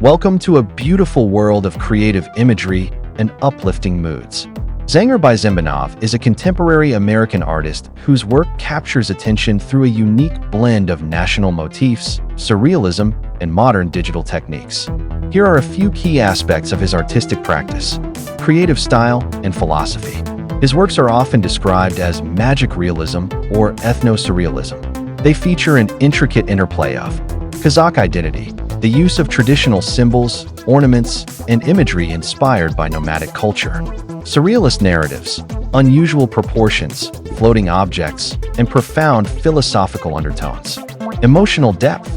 Welcome to a beautiful world of creative imagery and uplifting moods. Zangar Beisembinov is a contemporary American artist whose work captures attention through a unique blend of national motifs, surrealism, and modern digital techniques. Here are a few key aspects of his artistic practice: creative style and philosophy. His works are often described as magic realism or ethno-surrealism. They feature an intricate interplay of Kazakh identity, the use of traditional symbols, ornaments, and imagery inspired by nomadic culture; surrealist narratives, unusual proportions, floating objects, and profound philosophical undertones; emotional depth.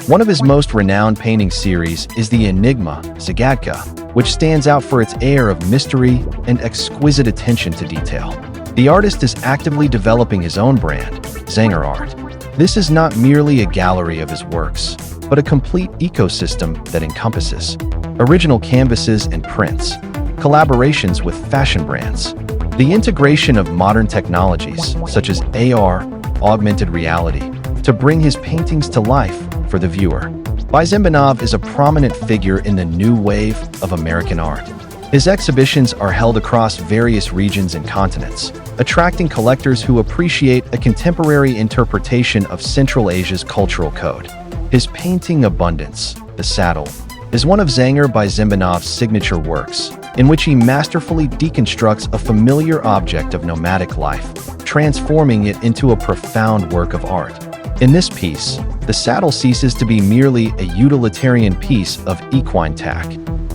One of his most renowned painting series is the Enigma, Zagadka, which stands out for its air of mystery and exquisite attention to detail. The artist is actively developing his own brand, Zangar Art. This is not merely a gallery of his works, but a complete ecosystem that encompasses original canvases and prints, collaborations with fashion brands, the integration of modern technologies such as AR, augmented reality, to bring his paintings to life for the viewer. Beisembinov is a prominent figure in the new wave of American art. His exhibitions are held across various regions and continents, attracting collectors who appreciate a contemporary interpretation of Central Asia's cultural code. His painting Abundance, The Saddle, is one of Zangar Beisembinov's signature works, in which he masterfully deconstructs a familiar object of nomadic life, transforming it into a profound work of art. In this piece, the saddle ceases to be merely a utilitarian piece of equine tack.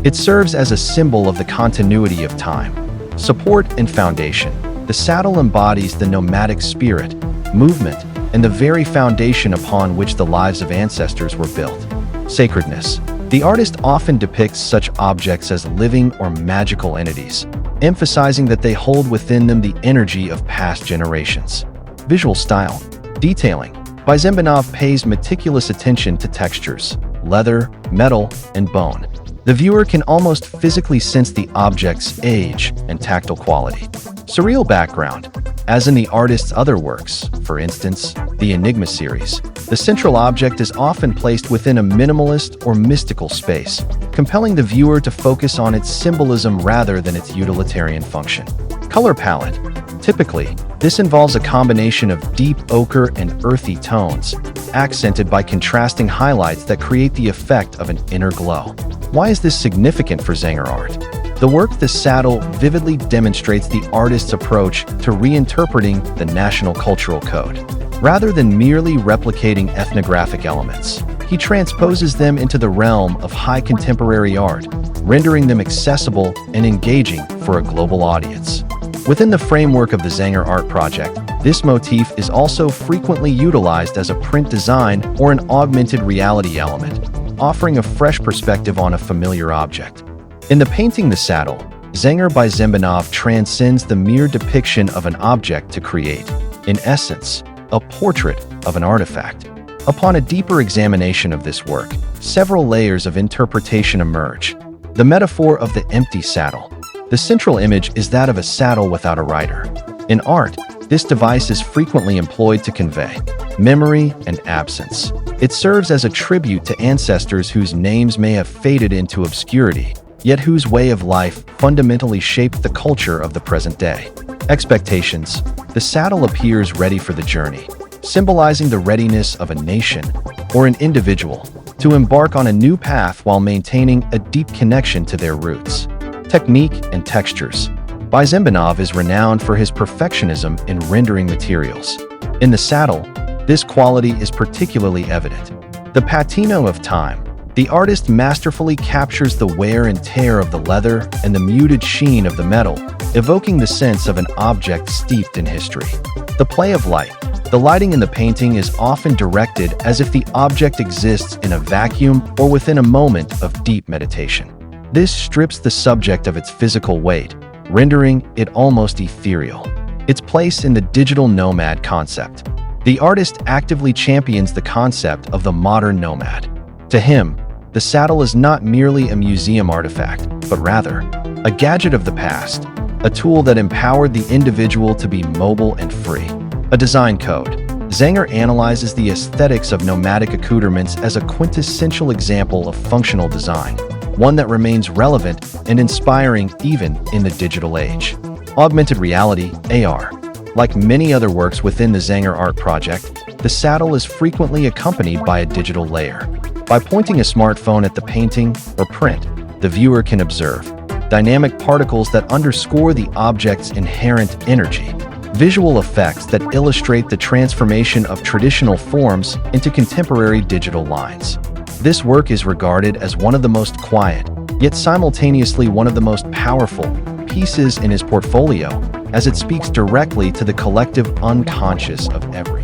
It serves as a symbol of the continuity of time, support, and foundation. The saddle embodies the nomadic spirit, movement, and the very foundation upon which the lives of ancestors were built. Sacredness. The artist often depicts such objects as living or magical entities, emphasizing that they hold within them the energy of past generations. Visual style. Detailing. Beisembinov pays meticulous attention to textures, leather, metal, and bone. The viewer can almost physically sense the object's age and tactile quality. Surreal background. As in the artist's other works, for instance, the Enigma series, the central object is often placed within a minimalist or mystical space, compelling the viewer to focus on its symbolism rather than its utilitarian function. Color palette. Typically, this involves a combination of deep ochre and earthy tones, accented by contrasting highlights that create the effect of an inner glow. Why is this significant for Zangar art? The work The Saddle vividly demonstrates the artist's approach to reinterpreting the national cultural code. Rather than merely replicating ethnographic elements, he transposes them into the realm of high contemporary art, rendering them accessible and engaging for a global audience. Within the framework of the Zangar Art project, this motif is also frequently utilized as a print design or an augmented reality element, offering a fresh perspective on a familiar object. In the painting The Saddle, Zangar Beisembinov transcends the mere depiction of an object to create, in essence, a portrait of an artifact. Upon a deeper examination of this work, several layers of interpretation emerge. The metaphor of the empty saddle. The central image is that of a saddle without a rider. In art, this device is frequently employed to convey memory and absence. It serves as a tribute to ancestors whose names may have faded into obscurity, yet whose way of life fundamentally shaped the culture of the present day. Expectations. The saddle appears ready for the journey, symbolizing the readiness of a nation or an individual to embark on a new path while maintaining a deep connection to their roots. Technique and textures. Beisembinov is renowned for his perfectionism in rendering materials. In The Saddle, this quality is particularly evident. The patina of time. The artist masterfully captures the wear and tear of the leather and the muted sheen of the metal, evoking the sense of an object steeped in history. The play of light. The lighting in the painting is often directed as if the object exists in a vacuum or within a moment of deep meditation. This strips the subject of its physical weight, rendering it almost ethereal. Its place in the digital nomad concept. The artist actively champions the concept of the modern nomad. To him, the saddle is not merely a museum artifact, but rather a gadget of the past, a tool that empowered the individual to be mobile and free. A design code. Zangar analyzes the aesthetics of nomadic accoutrements as a quintessential example of functional design, one that remains relevant and inspiring even in the digital age. Augmented reality, AR. Like many other works within the Zangar art project, the saddle is frequently accompanied by a digital layer. By pointing a smartphone at the painting or print, the viewer can observe dynamic particles that underscore the object's inherent energy, visual effects that illustrate the transformation of traditional forms into contemporary digital lines. This work is regarded as one of the most quiet, yet simultaneously one of the most powerful pieces in his portfolio, as it speaks directly to the collective unconscious of everyone.